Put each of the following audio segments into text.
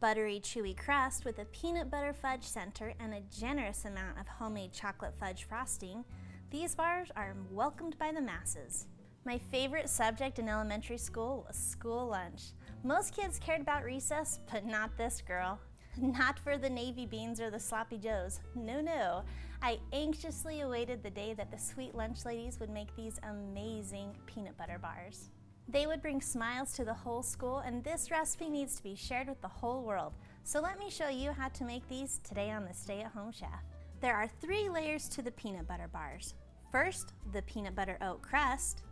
buttery, chewy crust with a peanut butter fudge center and a generous amount of homemade chocolate fudge frosting, these bars are welcomed by the masses. My favorite subject in elementary school was school lunch. Most kids cared about recess, but not this girl. Not for the navy beans or the sloppy joes. No, no. I anxiously awaited the day that the sweet lunch ladies would make these amazing peanut butter bars. They would bring smiles to the whole school, and this recipe needs to be shared with the whole world. So let me show you how to make these today on the Stay at Home Chef. There are 3 layers to the peanut butter bars. First, the peanut butter oat crust.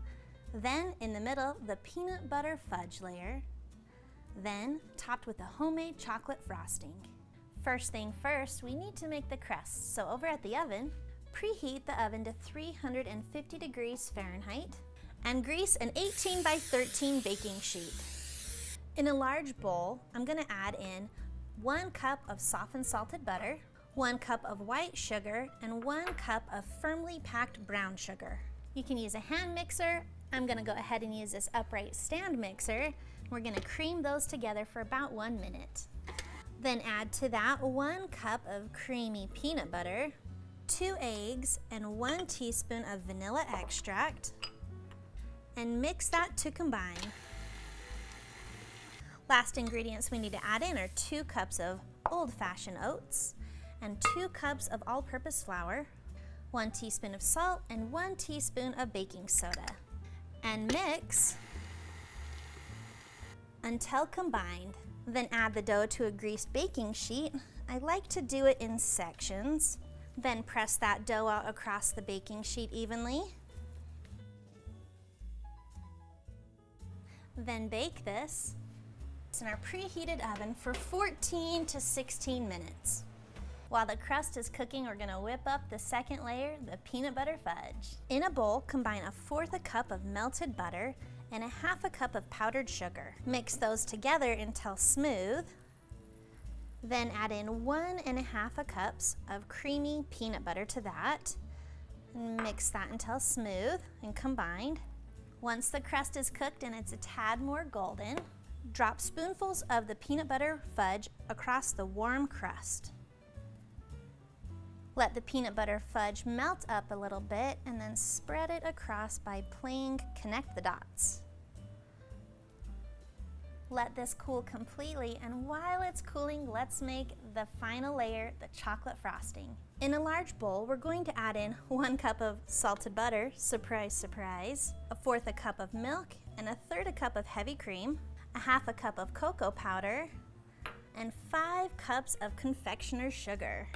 Then, in the middle, the peanut butter fudge layer. Then, topped with a homemade chocolate frosting. First thing first, we need to make the crust. So over at the oven, preheat the oven to 350 degrees Fahrenheit and grease an 18 by 13 baking sheet. In a large bowl, I'm going to add in 1 cup of softened salted butter, 1 cup of white sugar, and 1 cup of firmly packed brown sugar. You can use a hand mixer. I'm going to go ahead and use this upright stand mixer. We're going to cream those together for about 1 minute. Then add to that 1 cup of creamy peanut butter, 2 eggs, and 1 teaspoon of vanilla extract, and mix that to combine. Last ingredients we need to add in are 2 cups of old-fashioned oats and 2 cups of all-purpose flour, 1 teaspoon of salt, and 1 teaspoon of baking soda. And mix until combined. Then add the dough to a greased baking sheet. I like to do it in sections. Then press that dough out across the baking sheet evenly. Then bake this in our preheated oven for 14 to 16 minutes. While the crust is cooking, we're gonna whip up the second layer, the peanut butter fudge. In a bowl, combine 1/4 cup of melted butter and 1/2 cup of powdered sugar. Mix those together until smooth. Then add in 1.5 cups of creamy peanut butter to that. And mix that until smooth and combined. Once the crust is cooked and it's a tad more golden, drop spoonfuls of the peanut butter fudge across the warm crust. Let the peanut butter fudge melt up a little bit and then spread it across by playing connect the dots. Let this cool completely, and while it's cooling, let's make the final layer, the chocolate frosting. In a large bowl, we're going to add in 1 cup of salted butter, surprise, surprise, 1/4 cup of milk, and 1/3 cup of heavy cream, 1/2 cup of cocoa powder, and 5 cups of confectioner's sugar.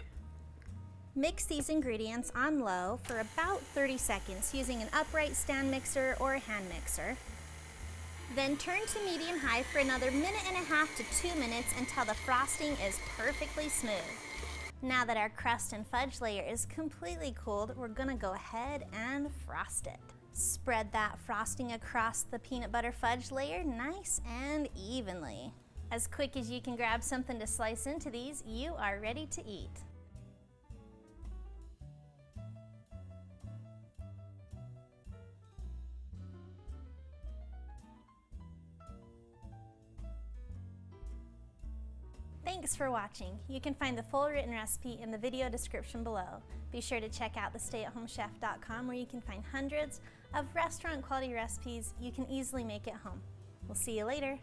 Mix these ingredients on low for about 30 seconds using an upright stand mixer or a hand mixer. Then turn to medium-high for another 1.5 to 2 minutes until the frosting is perfectly smooth. Now that our crust and fudge layer is completely cooled, we're gonna go ahead and frost it. Spread that frosting across the peanut butter fudge layer nice and evenly. As quick as you can grab something to slice into these, you are ready to eat. Thanks for watching. You can find the full written recipe in the video description below. Be sure to check out thestayathomechef.com where you can find hundreds of restaurant quality recipes you can easily make at home. We'll see you later.